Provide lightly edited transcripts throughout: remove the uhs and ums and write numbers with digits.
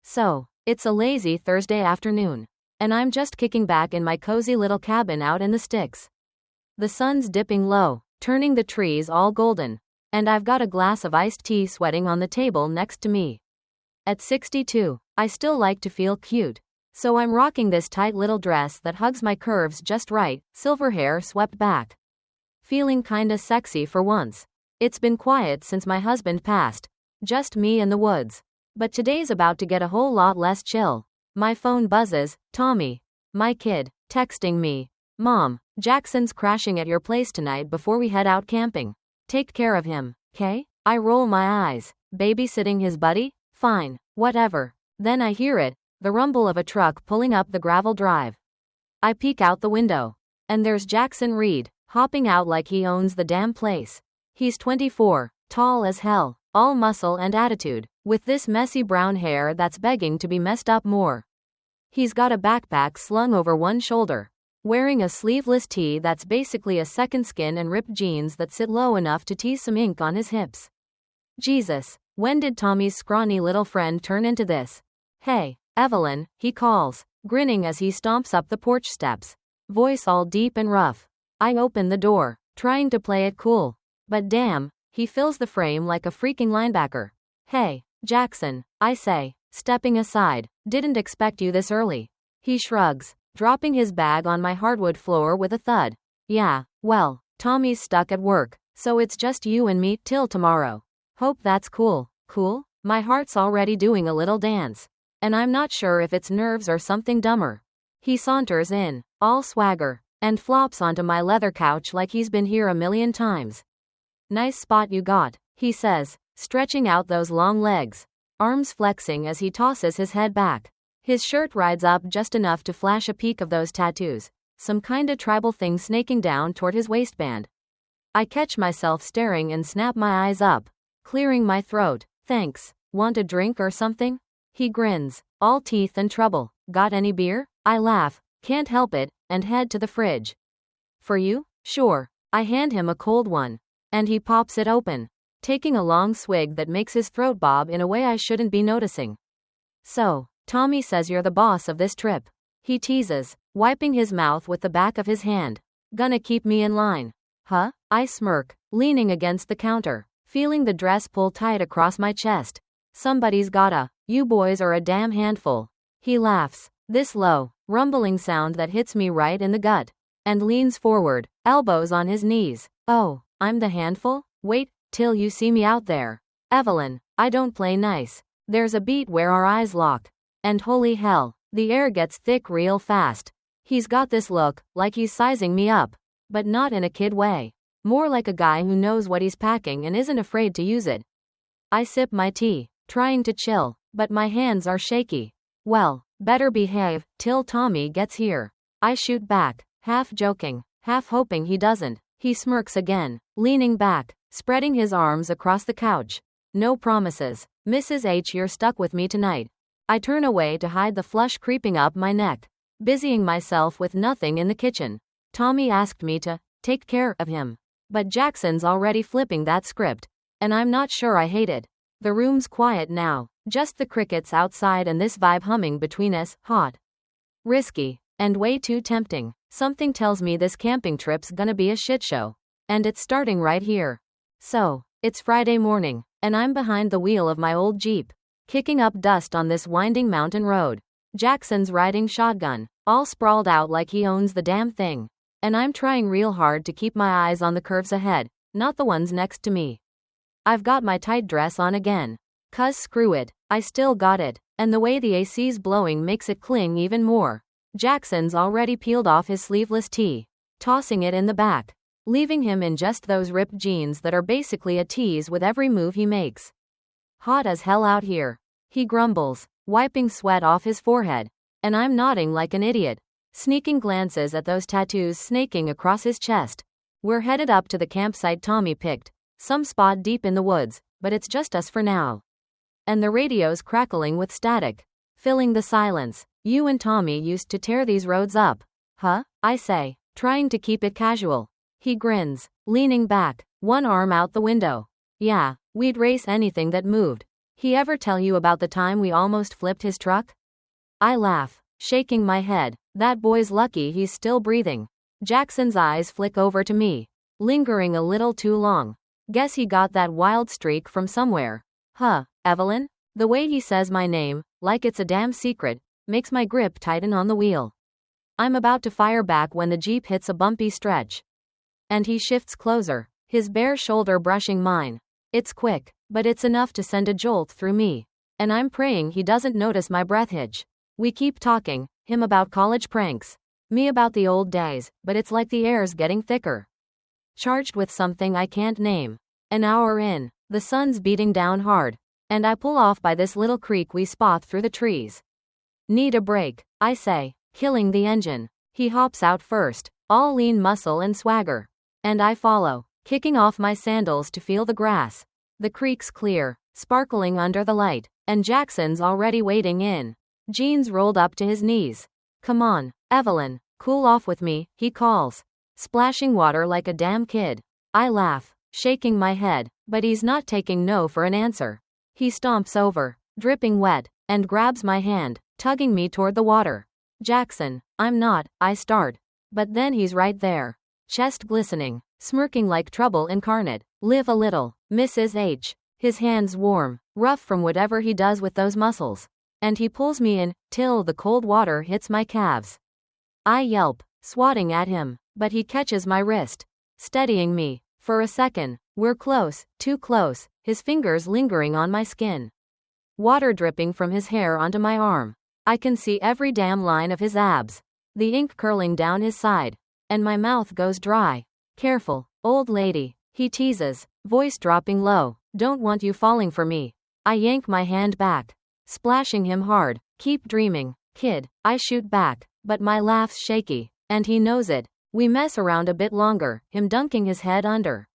So, it's a lazy Thursday afternoon, and I'm just kicking back in my cozy little cabin out in the sticks. The sun's dipping low, turning the trees all golden, and I've got a glass of iced tea sweating on the table next to me. At 62, I still like to feel cute, so I'm rocking this tight little dress that hugs my curves just right, silver hair swept back. Feeling kinda sexy for once. It's been quiet since my husband passed, just me and the woods. But today's about to get a whole lot less chill. My phone buzzes, Tommy, my kid, texting me. Mom, Jackson's crashing at your place tonight before we head out camping. Take care of him, 'kay? I roll my eyes. Babysitting his buddy? Fine, whatever. Then I hear it, the rumble of a truck pulling up the gravel drive. I peek out the window, and there's Jackson Reed, hopping out like he owns the damn place. He's 24, tall as hell, all muscle and attitude, with this messy brown hair that's begging to be messed up more. He's got a backpack slung over one shoulder, wearing a sleeveless tee that's basically a second skin and ripped jeans that sit low enough to tease some ink on his hips. Jesus, when did Tommy's scrawny little friend turn into this? Hey, Evelyn, he calls, grinning as he stomps up the porch steps, voice all deep and rough. I open the door, trying to play it cool, but damn, he fills the frame like a freaking linebacker. Hey, Jackson, I say, stepping aside, didn't expect you this early. He shrugs, dropping his bag on my hardwood floor with a thud. Yeah, well, Tommy's stuck at work, so it's just you and me till tomorrow. Hope that's cool. Cool? My heart's already doing a little dance, and I'm not sure if it's nerves or something dumber. He saunters in, all swagger, and flops onto my leather couch like he's been here a million times. Nice spot you got, he says, stretching out those long legs, arms flexing as he tosses his head back. His shirt rides up just enough to flash a peek of those tattoos, some kinda tribal thing snaking down toward his waistband. I catch myself staring and snap my eyes up, clearing my throat. Thanks. Want a drink or something? He grins, all teeth and trouble. Got any beer? I laugh, can't help it, and head to the fridge. For you? Sure. I hand him a cold one, and he pops it open, taking a long swig that makes his throat bob in a way I shouldn't be noticing. So, Tommy says you're the boss of this trip. He teases, wiping his mouth with the back of his hand. Gonna keep me in line. Huh? I smirk, leaning against the counter, feeling the dress pull tight across my chest. Somebody's gotta. You boys are a damn handful. He laughs, this low, rumbling sound that hits me right in the gut, and leans forward, elbows on his knees. Oh, I'm the handful? Wait till you see me out there. Evelyn, I don't play nice. There's a beat where our eyes lock, and holy hell, the air gets thick real fast. He's got this look, like he's sizing me up, but not in a kid way. More like a guy who knows what he's packing and isn't afraid to use it. I sip my tea, trying to chill, but my hands are shaky. Well, better behave till Tommy gets here. I shoot back, half joking, half hoping he doesn't. He smirks again, leaning back, spreading his arms across the couch. No promises. Mrs. H, you're stuck with me tonight. I turn away to hide the flush creeping up my neck, busying myself with nothing in the kitchen. Tommy asked me to take care of him, but Jackson's already flipping that script, and I'm not sure I hate it. The room's quiet now, just the crickets outside and this vibe humming between us, hot, risky, and way too tempting. Something tells me this camping trip's gonna be a shit show, and it's starting right here. So, it's Friday morning, and I'm behind the wheel of my old Jeep, kicking up dust on this winding mountain road. Jackson's riding shotgun, all sprawled out like he owns the damn thing, and I'm trying real hard to keep my eyes on the curves ahead, not the ones next to me. I've got my tight dress on again, 'cause screw it, I still got it, and the way the AC's blowing makes it cling even more. Jackson's already peeled off his sleeveless tee, tossing it in the back, leaving him in just those ripped jeans that are basically a tease with every move he makes. Hot as hell out here, he grumbles, wiping sweat off his forehead, and I'm nodding like an idiot, sneaking glances at those tattoos snaking across his chest. We're headed up to the campsite Tommy picked, some spot deep in the woods, but it's just us for now. And the radio's crackling with static, filling the silence. You and Tommy used to tear these roads up. Huh? I say, trying to keep it casual. He grins, leaning back, one arm out the window. Yeah, we'd race anything that moved. He ever tell you about the time we almost flipped his truck? I laugh, shaking my head. That boy's lucky he's still breathing. Jackson's eyes flick over to me, lingering a little too long. Guess he got that wild streak from somewhere. Huh, Evelyn? The way he says my name, like it's a damn secret, makes my grip tighten on the wheel. I'm about to fire back when the Jeep hits a bumpy stretch. And he shifts closer, his bare shoulder brushing mine. It's quick, but it's enough to send a jolt through me. And I'm praying he doesn't notice my breath hitch. We keep talking, him about college pranks, me about the old days, but it's like the air's getting thicker. Charged with something I can't name. An hour in, the sun's beating down hard, and I pull off by this little creek we spot through the trees. Need a break, I say, killing the engine. He hops out first, all lean muscle and swagger. And I follow, kicking off my sandals to feel the grass. The creek's clear, sparkling under the light, and Jackson's already wading in. Jeans rolled up to his knees. Come on, Evelyn, cool off with me, he calls. Splashing water like a damn kid. I laugh, shaking my head, but he's not taking no for an answer. He stomps over, dripping wet, and grabs my hand, tugging me toward the water. Jackson, I'm not, I start. But then he's right there. Chest glistening, smirking like trouble incarnate. Live a little, Mrs. H. His hands warm, rough from whatever he does with those muscles. And he pulls me in, till the cold water hits my calves. I yelp, swatting at him, but he catches my wrist, steadying me. For a second, we're close, too close, his fingers lingering on my skin. Water dripping from his hair onto my arm. I can see every damn line of his abs, the ink curling down his side, and my mouth goes dry. Careful, old lady, he teases, voice dropping low. Don't want you falling for me. I yank my hand back, splashing him hard. Keep dreaming, kid, I shoot back, but my laugh's shaky, and he knows it. We mess around a bit longer, him dunking his head under.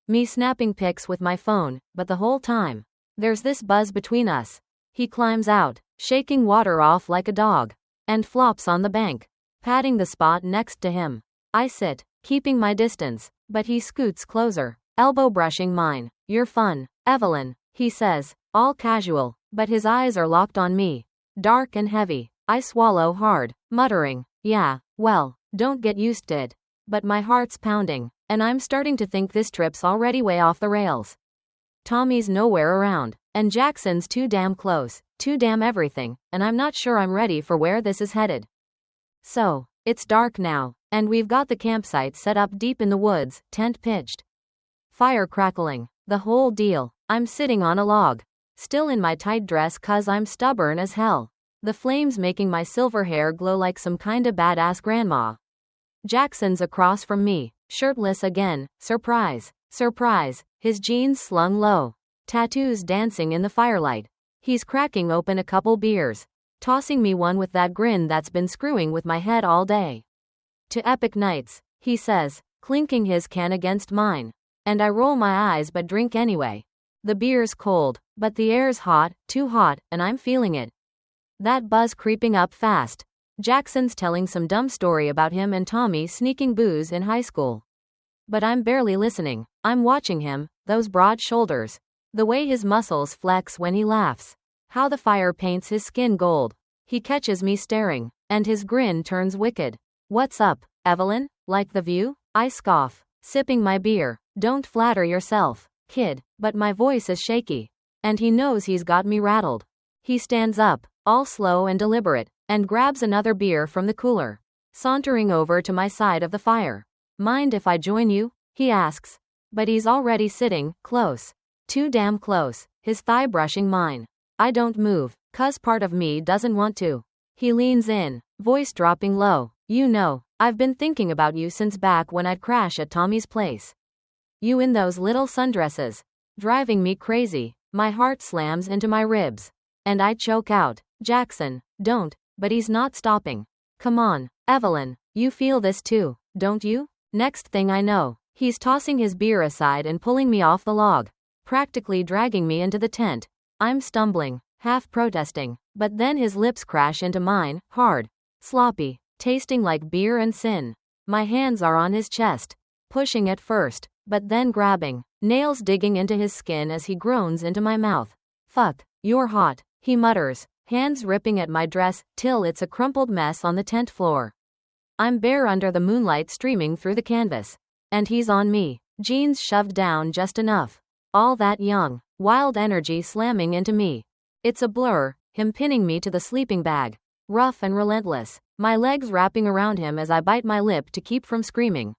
Me snapping pics with my phone, but the whole time, there's this buzz between us. He climbs out, shaking water off like a dog, and flops on the bank, patting the spot next to him. I sit, keeping my distance, but he scoots closer, elbow brushing mine. You're fun, Evelyn, he says, all casual, but his eyes are locked on me, dark and heavy. I swallow hard, muttering, yeah, well, don't get used to it. But my heart's pounding, and I'm starting to think this trip's already way off the rails. Tommy's nowhere around, and Jackson's too damn close, too damn everything, and I'm not sure I'm ready for where this is headed. So, it's dark now, and we've got the campsite set up deep in the woods, tent pitched. Fire crackling, the whole deal. I'm sitting on a log, still in my tight dress 'cause I'm stubborn as hell. The flames making my silver hair glow like some kinda badass grandma. Jackson's across from me, shirtless again. Surprise, surprise, his jeans slung low, tattoos dancing in the firelight. He's cracking open a couple beers, tossing me one with that grin that's been screwing with my head all day. To epic nights, he says, clinking his can against mine. And I roll my eyes but drink anyway. The beer's cold, but the air's hot, too hot, and I'm feeling it. That buzz creeping up fast. Jackson's telling some dumb story about him and Tommy sneaking booze in high school. But I'm barely listening. I'm watching him, those broad shoulders, the way his muscles flex when he laughs, how the fire paints his skin gold. He catches me staring, and his grin turns wicked. What's up, Evelyn? Like the view? I scoff, sipping my beer. Don't flatter yourself, kid, but my voice is shaky, and he knows he's got me rattled. He stands up, all slow and deliberate, and grabs another beer from the cooler, sauntering over to my side of the fire. Mind if I join you? He asks. But he's already sitting, close. Too damn close, his thigh brushing mine. I don't move, 'cause part of me doesn't want to. He leans in, voice dropping low. You know, I've been thinking about you since back when I'd crash at Tommy's place. You in those little sundresses, driving me crazy. My heart slams into my ribs, and I choke out, Jackson, don't, but he's not stopping. Come on, Evelyn, you feel this too, don't you? Next thing I know, he's tossing his beer aside and pulling me off the log, practically dragging me into the tent. I'm stumbling, half protesting, but then his lips crash into mine, hard, sloppy, tasting like beer and sin. My hands are on his chest, pushing at first, but then grabbing, nails digging into his skin as he groans into my mouth. Fuck, You're hot, he mutters, hands ripping at my dress till it's a crumpled mess on the tent floor. I'm bare under the moonlight streaming through the canvas. And he's on me, jeans shoved down just enough. All that young, wild energy slamming into me. It's a blur, him pinning me to the sleeping bag. Rough and relentless, my legs wrapping around him as I bite my lip to keep from screaming.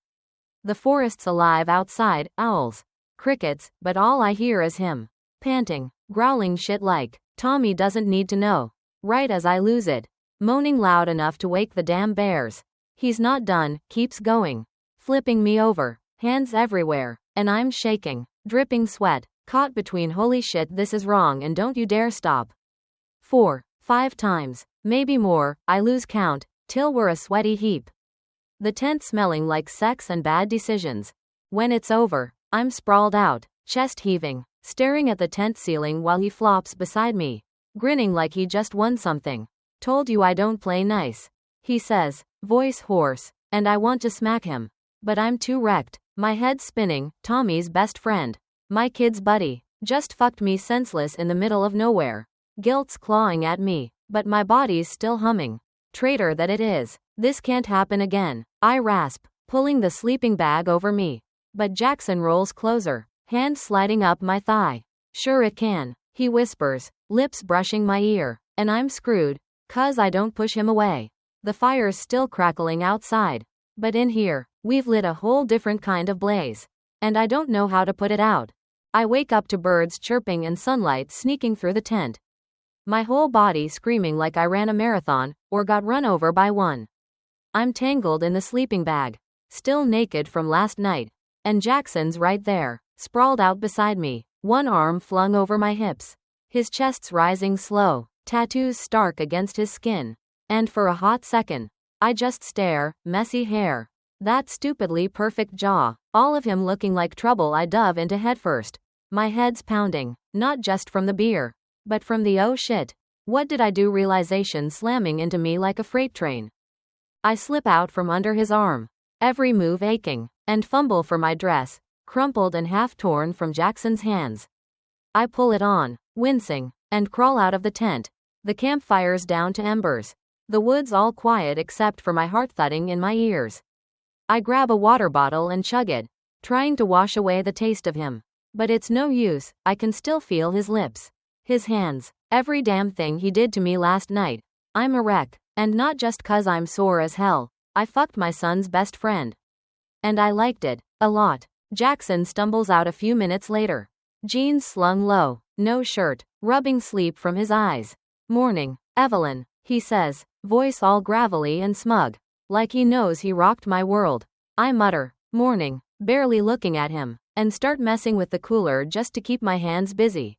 The forest's alive outside, owls, crickets, but all I hear is him. Panting, growling shit like, Tommy doesn't need to know. Right as I lose it. Moaning loud enough to wake the damn bears. He's not done, keeps going. Flipping me over, hands everywhere, and I'm shaking, dripping sweat, caught between holy shit this is wrong and don't you dare stop. 4, 5 times, maybe more, I lose count, till we're a sweaty heap. The tent smelling like sex and bad decisions. When it's over, I'm sprawled out, chest heaving, staring at the tent ceiling while he flops beside me, grinning like he just won something. Told you I don't play nice, he says, voice hoarse, and I want to smack him. But I'm too wrecked, my head spinning. Tommy's best friend, my kid's buddy, just fucked me senseless in the middle of nowhere. Guilt's clawing at me, but my body's still humming. Traitor that it is, this can't happen again, I rasp, pulling the sleeping bag over me. But Jackson rolls closer, hand sliding up my thigh. Sure it can, he whispers, lips brushing my ear, and I'm screwed, 'cause I don't push him away. The fire's still crackling outside, but in here, we've lit a whole different kind of blaze. And I don't know how to put it out. I wake up to birds chirping and sunlight sneaking through the tent. My whole body screaming like I ran a marathon, or got run over by one. I'm tangled in the sleeping bag, still naked from last night, and Jackson's right there, sprawled out beside me, one arm flung over my hips. His chest's rising slow, tattoos stark against his skin. And for a hot second, I just stare, messy hair. That stupidly perfect jaw, all of him looking like trouble I dove into headfirst. My head's pounding, not just from the beer, but from the oh shit, what did I do realization slamming into me like a freight train. I slip out from under his arm, every move aching, and fumble for my dress, crumpled and half torn from Jackson's hands. I pull it on, wincing, and crawl out of the tent. The campfire's down to embers. The woods all quiet except for my heart thudding in my ears. I grab a water bottle and chug it, trying to wash away the taste of him. But it's no use, I can still feel his lips. His hands, every damn thing he did to me last night. I'm a wreck, and not just 'cause I'm sore as hell. I fucked my son's best friend. And I liked it, a lot. Jackson stumbles out a few minutes later. Jeans slung low, no shirt, rubbing sleep from his eyes. Morning, Evelyn, he says, voice all gravelly and smug. Like he knows he rocked my world. I mutter, morning, barely looking at him, and start messing with the cooler just to keep my hands busy.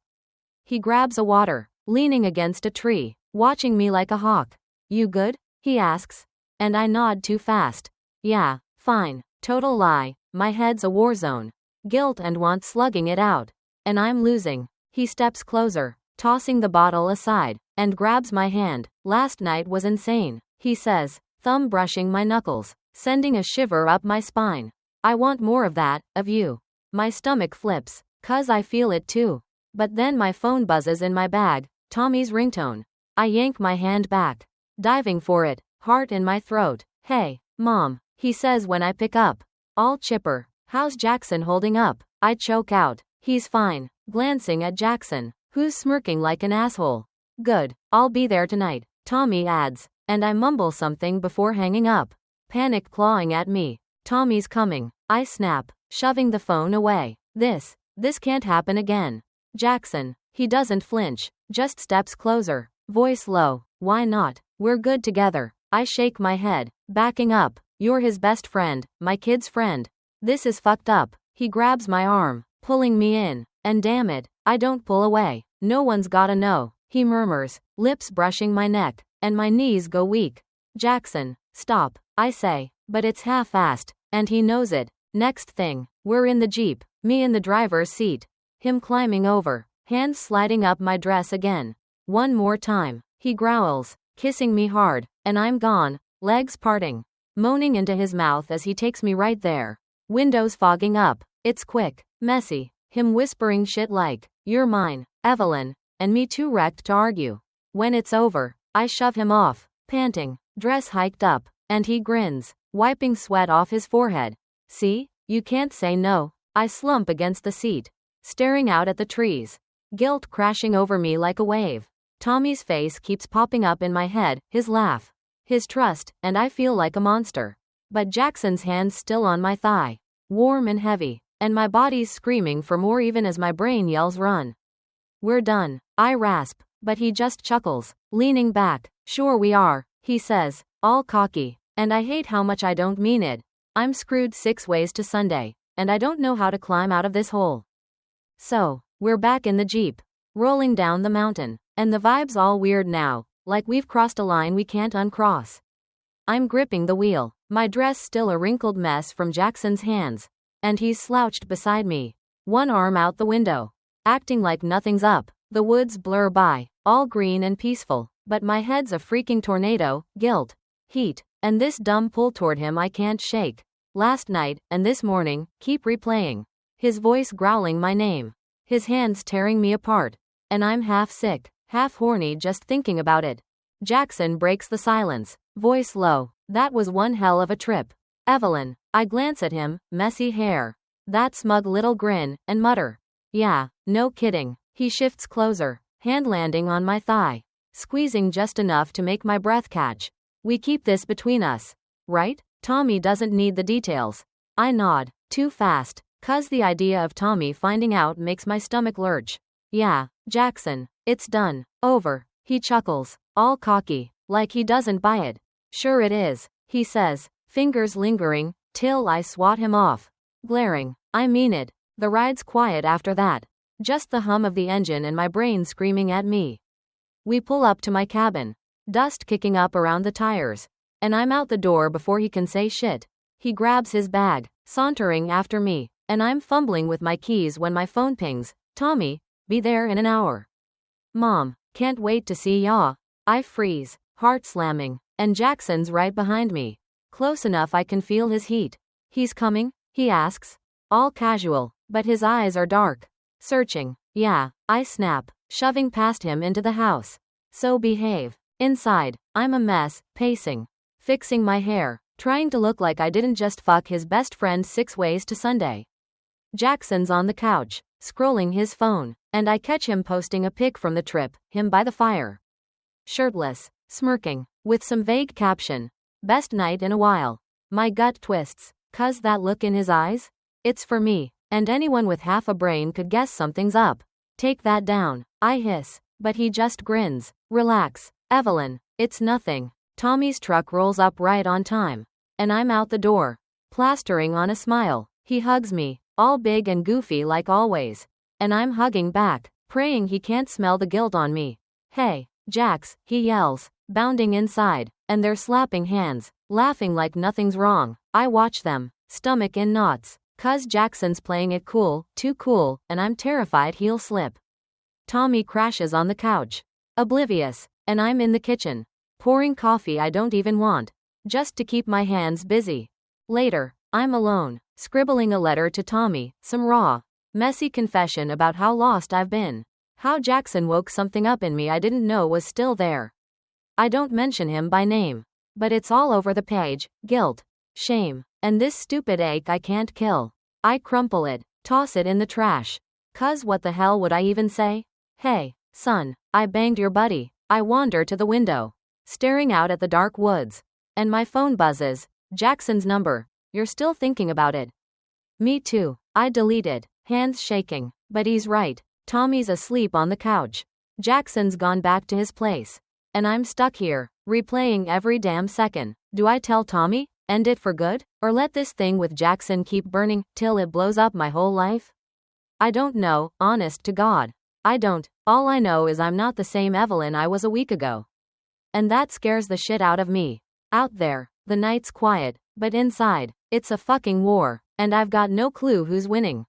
He grabs a water, leaning against a tree, watching me like a hawk. You good? He asks. And I nod too fast. Yeah, fine, total lie, my head's a war zone. Guilt and want slugging it out. And I'm losing. He steps closer, tossing the bottle aside, and grabs my hand. Last night was insane, he says, thumb brushing my knuckles, sending a shiver up my spine. I want more of that, of you. My stomach flips, 'cause I feel it too. But then my phone buzzes in my bag, Tommy's ringtone. I yank my hand back, diving for it, heart in my throat. Hey, Mom, he says when I pick up. All chipper, how's Jackson holding up? I choke out. He's fine, glancing at Jackson, who's smirking like an asshole. Good, I'll be there tonight, Tommy adds, and I mumble something before hanging up. Panic clawing at me. Tommy's coming, I snap, shoving the phone away. This can't happen again. Jackson, he doesn't flinch, just steps closer, voice low. Why not? We're good together. I shake my head, backing up. You're his best friend, my kid's friend. This is fucked up. He grabs my arm, pulling me in, and damn it, I don't pull away. No one's gotta know, he murmurs, lips brushing my neck, and my knees go weak. Jackson, stop, I say, but it's half-assed, and he knows it. Next thing, we're in the Jeep, me in the driver's seat. Him climbing over, hands sliding up my dress again. One more time, he growls, kissing me hard, and I'm gone, legs parting, moaning into his mouth as he takes me right there. Windows fogging up, it's quick, messy, him whispering shit like, you're mine, Evelyn, and me too wrecked to argue. When it's over, I shove him off, panting, dress hiked up, and he grins, wiping sweat off his forehead. See? You can't say no. I slump against the seat, staring out at the trees, guilt crashing over me like a wave. Tommy's face keeps popping up in my head, his laugh, his trust, and I feel like a monster. But Jackson's hand's still on my thigh, warm and heavy, and my body's screaming for more even as my brain yells run. We're done, I rasp, but he just chuckles, leaning back. Sure we are, he says, all cocky, and I hate how much I don't mean it. I'm screwed 6 ways to Sunday, and I don't know how to climb out of this hole. So, we're back in the Jeep, rolling down the mountain, and the vibe's all weird now, like we've crossed a line we can't uncross. I'm gripping the wheel, my dress still a wrinkled mess from Jackson's hands, and he's slouched beside me, one arm out the window, acting like nothing's up. The woods blur by, all green and peaceful, but my head's a freaking tornado, guilt, heat, and this dumb pull toward him I can't shake. Last night, and this morning, keep replaying. His voice growling my name, his hands tearing me apart, and I'm half sick, half horny just thinking about it. Jackson breaks the silence, voice low. That was one hell of a trip, Evelyn. I glance at him, messy hair, that smug little grin, and mutter, yeah, no kidding. He shifts closer, hand landing on my thigh, squeezing just enough to make my breath catch. We keep this between us, right? Tommy doesn't need the details. I nod, too fast, 'cause the idea of Tommy finding out makes my stomach lurch. Yeah, Jackson, it's done, over. He chuckles, all cocky, like he doesn't buy it. Sure it is, he says, fingers lingering, till I swat him off, glaring. I mean it. The ride's quiet after that, just the hum of the engine and my brain screaming at me. We pull up to my cabin, dust kicking up around the tires, and I'm out the door before he can say shit. He grabs his bag, sauntering after me, and I'm fumbling with my keys when my phone pings. Tommy, be there in an hour. Mom, can't wait to see ya. I freeze, heart slamming, and Jackson's right behind me, close enough I can feel his heat. He's coming? He asks, all casual, but his eyes are dark, searching. Yeah, I snap, shoving past him into the house. So behave. Inside, I'm a mess, pacing, fixing my hair, trying to look like I didn't just fuck his best friend 6 ways to Sunday. Jackson's on the couch, scrolling his phone, and I catch him posting a pic from the trip, him by the fire, shirtless, smirking, with some vague caption, best night in a while. My gut twists, 'cause that look in his eyes? It's for me, and anyone with half a brain could guess something's up. Take that down, I hiss, but he just grins. Relax, Evelyn, it's nothing. Tommy's truck rolls up right on time, and I'm out the door, plastering on a smile. He hugs me, all big and goofy like always, and I'm hugging back, praying he can't smell the guilt on me. Hey, Jax, he yells, bounding inside, and they're slapping hands, laughing like nothing's wrong. I watch them, stomach in knots, 'cause Jackson's playing it cool, too cool, and I'm terrified he'll slip. Tommy crashes on the couch, oblivious, and I'm in the kitchen, pouring coffee I don't even want, just to keep my hands busy. Later, I'm alone, scribbling a letter to Tommy, some raw, messy confession about how lost I've been, how Jackson woke something up in me I didn't know was still there. I don't mention him by name, but it's all over the page, guilt, shame, and this stupid ache I can't kill. I crumple it, toss it in the trash, 'cause what the hell would I even say? Hey, son, I banged your buddy. I wander to the window, staring out at the dark woods, and my phone buzzes. Jackson's number. You're still thinking about it? Me too. I delete it, hands shaking, but he's right. Tommy's asleep on the couch. Jackson's gone back to his place, and I'm stuck here, replaying every damn second. Do I tell Tommy, end it for good, or let this thing with Jackson keep burning till it blows up my whole life? I don't know, honest to God. I don't. All I know is I'm not the same Evelyn I was a week ago. And that scares the shit out of me. Out there, the night's quiet, but inside, it's a fucking war, and I've got no clue who's winning.